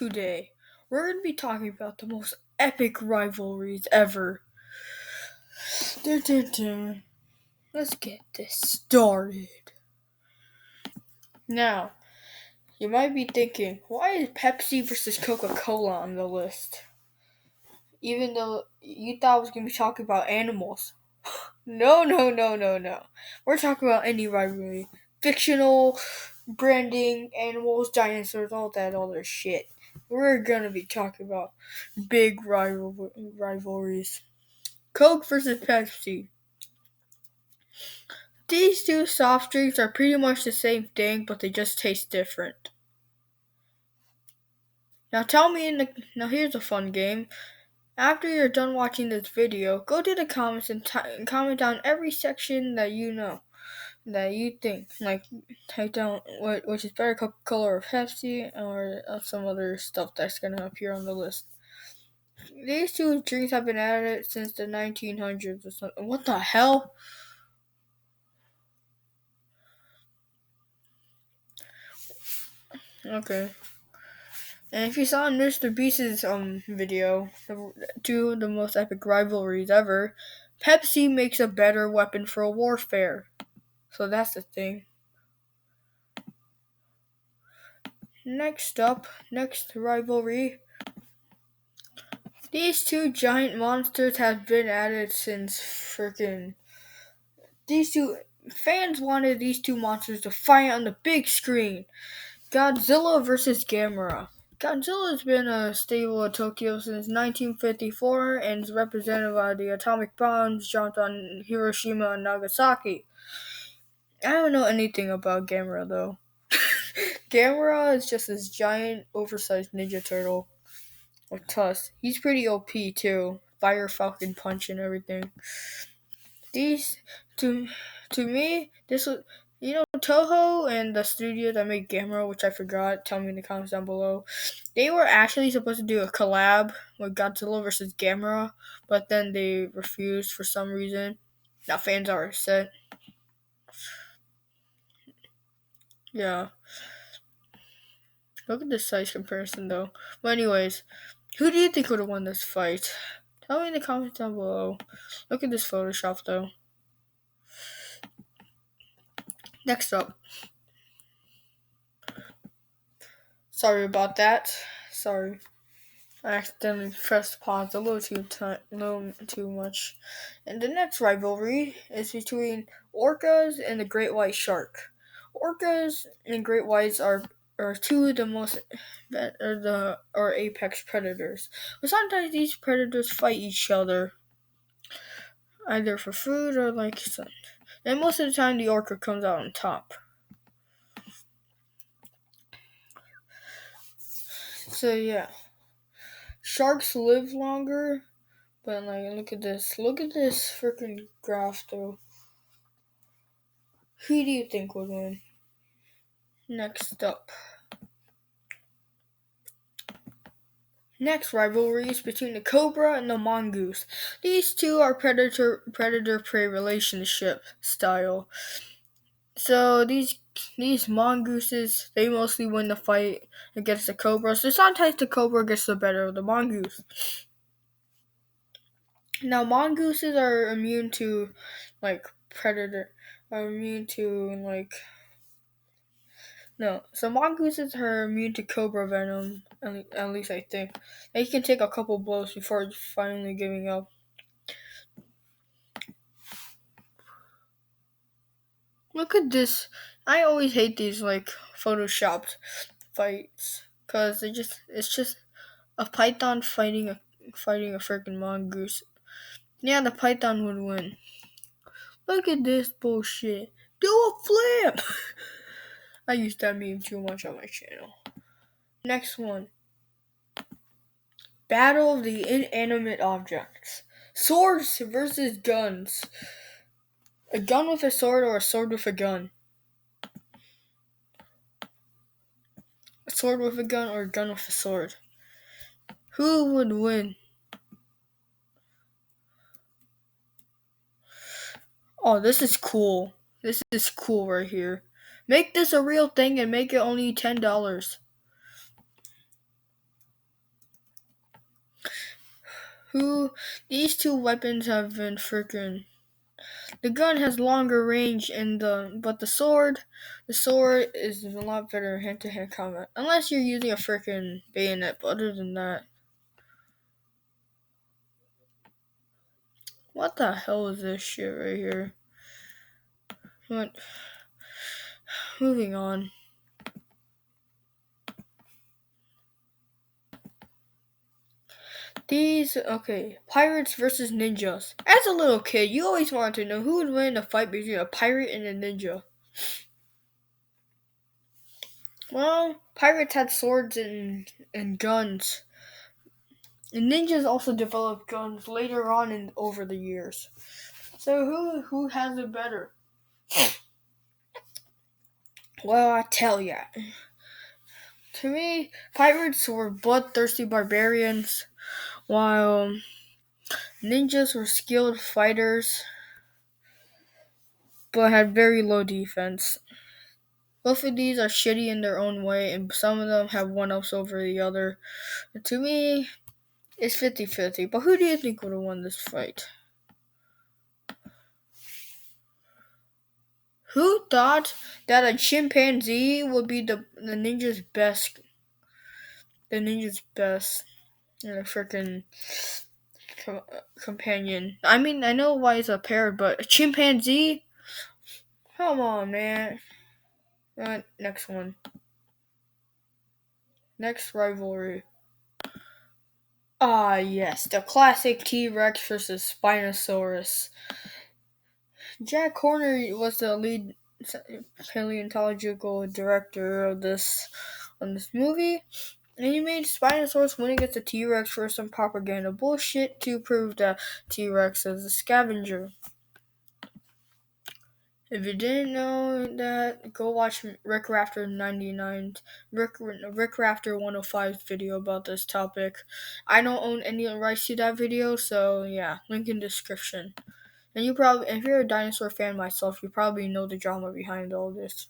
Today, we're going to be talking about the most epic rivalries ever. Dun, dun, dun. Let's get this started. Now, you might be thinking, why is Pepsi versus CocaCola on the list? Even though you thought I was going to be talking about animals. No. We're talking about any rivalry. Fictional, branding, animals, dinosaurs, all that other shit. We're going to be talking about big rivalries. Coke versus Pepsi. These two soft drinks are pretty much the same thing, but they just taste different. Now here's a fun game. After you're done watching this video, go to the comments and comment down every section that you know, that you think. Like, type down which is better, Coca-Cola or Pepsi, or some other stuff that's gonna appear on the list. These two drinks have been added since the 1900s or something. What the hell? Okay. And if you saw in Mr. Beast's video, two of the most epic rivalries ever, Pepsi makes a better weapon for warfare. So that's the thing. Next rivalry. These two giant monsters have been added since fans wanted these two monsters to fight on the big screen. Godzilla versus Gamera. Godzilla has been a staple of Tokyo since 1954 and is represented by the atomic bombs dropped on Hiroshima and Nagasaki. I don't know anything about Gamera though. Gamera is just this giant, oversized Ninja Turtle with tusks. He's pretty OP too. Fire Falcon Punch and everything. These, to me, this was, Toho and the studio that made Gamera, which I forgot, tell me in the comments down below. They were actually supposed to do a collab with Godzilla versus Gamera, but then they refused for some reason. Now fans are upset. Yeah. Look at this size comparison though. But anyways, who do you think would have won this fight? Tell me in the comments down below. Look at this Photoshop though. Next up. Sorry about that. Sorry. I accidentally pressed pause a little too much. And the next rivalry is between orcas and the great white shark. Orcas and great whites are two of the most apex predators. But sometimes these predators fight each other, either for food or and most of the time the orca comes out on top. So yeah. Sharks live longer, but look at this freaking graph though. Who do you think would win? Next up. Next rivalry is between the Cobra and the Mongoose. These two are predator-prey relationship style. So these mongooses, they mostly win the fight against the Cobra. So sometimes the Cobra gets the better of the mongoose. Now mongooses are immune to so mongooses are immune to cobra venom, at least I think. They can take a couple blows before finally giving up. Look at this. I always hate these photoshopped fights because it's just a python fighting a freaking mongoose. Yeah, the python would win. Look at this bullshit. Do a flip. I use that meme too much on my channel. Next one. Battle of the inanimate objects. Swords versus guns. A gun with a sword or a sword with a gun? A sword with a gun or a gun with a sword? Who would win? Oh, this is cool. This is cool right here. Make this a real thing and make it only $10. Who these two weapons have been freaking. The gun has longer range, and the sword is a lot better hand-to-hand combat. Unless you're using a freaking bayonet. But other than that, what the hell is this shit right here? What? Moving on. Pirates versus ninjas. As a little kid, you always wanted to know who would win a fight between a pirate and a ninja. Well, pirates had swords and guns. And ninjas also developed guns later on and over the years. So who has it better? Well, I tell ya. To me, pirates were bloodthirsty barbarians, while ninjas were skilled fighters but had very low defense. Both of these are shitty in their own way, and some of them have one-ups over the other. And to me, it's 50-50. But who do you think would have won this fight? Who thought that a chimpanzee would be the ninja's best? The ninja's best, freaking companion. I mean, I know why it's a parrot, but a chimpanzee? Come on, man. Next one. Next rivalry. Ah, yes, the classic T-Rex versus Spinosaurus. Jack Horner was the lead paleontological director of this movie, and he made Spinosaurus win against the T-Rex for some propaganda bullshit to prove that T-Rex is a scavenger. If you didn't know that, go watch Rick Rafter 99, Rick Rafter 105's video about this topic. I don't own any rights to that video, so yeah, link in description. And if you're a dinosaur fan myself, you probably know the drama behind all this.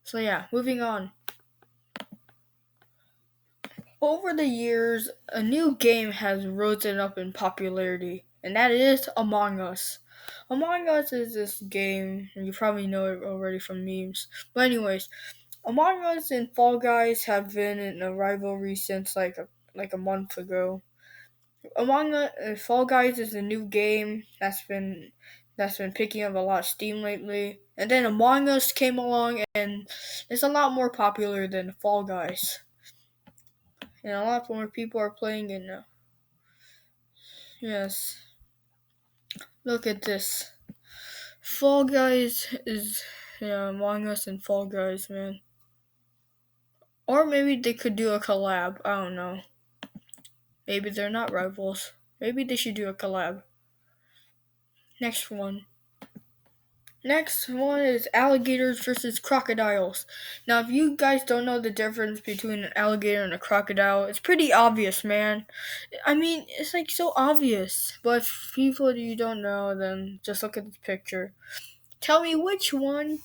So yeah, moving on. Over the years, a new game has risen up in popularity, and that is Among Us. Among Us is this game, and you probably know it already from memes. But anyways, Among Us and Fall Guys have been in a rivalry since like a month ago. Fall Guys is a new game that's been picking up a lot of steam lately. And then Among Us came along, and it's a lot more popular than Fall Guys. And a lot more people are playing it now. Yes. Look at this. Fall Guys is Among Us and Fall Guys, man. Or maybe they could do a collab. I don't know. Maybe they're not rivals. Maybe they should do a collab. Next one. Next one is alligators versus crocodiles. Now, if you guys don't know the difference between an alligator and a crocodile, it's pretty obvious, man. I mean, it's like so obvious. But if people you don't know, then just look at this picture. Tell me which one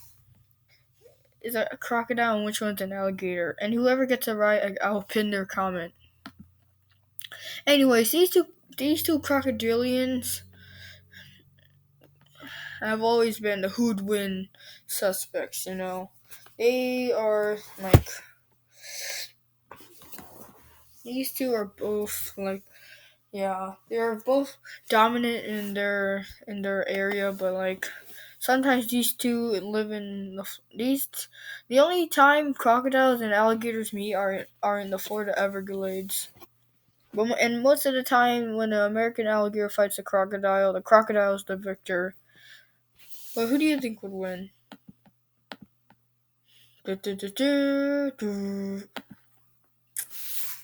is a crocodile and which one's an alligator. And whoever gets it right, I'll pin their comment. Anyways, these two crocodilians have always been the who'd win suspects, you know. They are like these two are both like they're both dominant in their area, but like sometimes these two live in the only time crocodiles and alligators meet are in the Florida Everglades. And most of the time when an American alligator fights the crocodile is the victor. But who do you think would win?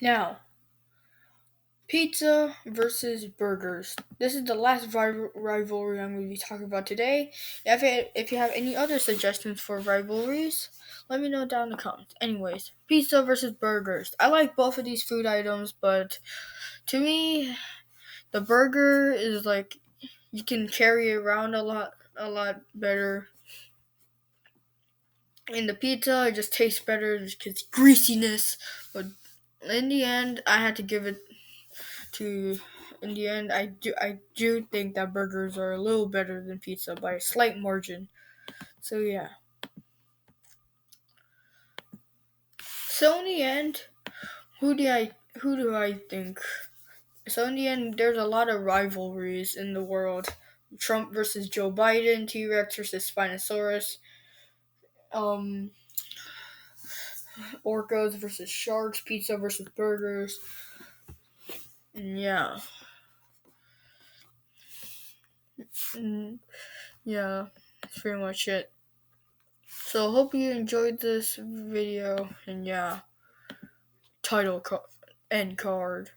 Now, pizza versus burgers. This is the last rivalry I'm going to be talking about today. If you have any other suggestions for rivalries, let me know down in the comments. Anyways, pizza versus burgers. I like both of these food items, but to me, the burger is like you can carry it around a lot better. And the pizza, it just tastes better because greasiness. But in the end, I had to give it to in the end, I do think that burgers are a little better than pizza by a slight margin. So yeah. So in the end, who do I think? So in the end, there's a lot of rivalries in the world. Trump versus Joe Biden, T-Rex versus Spinosaurus, um, orcas versus sharks, pizza versus burgers. And yeah. Mm, yeah, that's pretty much it. So hope you enjoyed this video, and yeah, end card.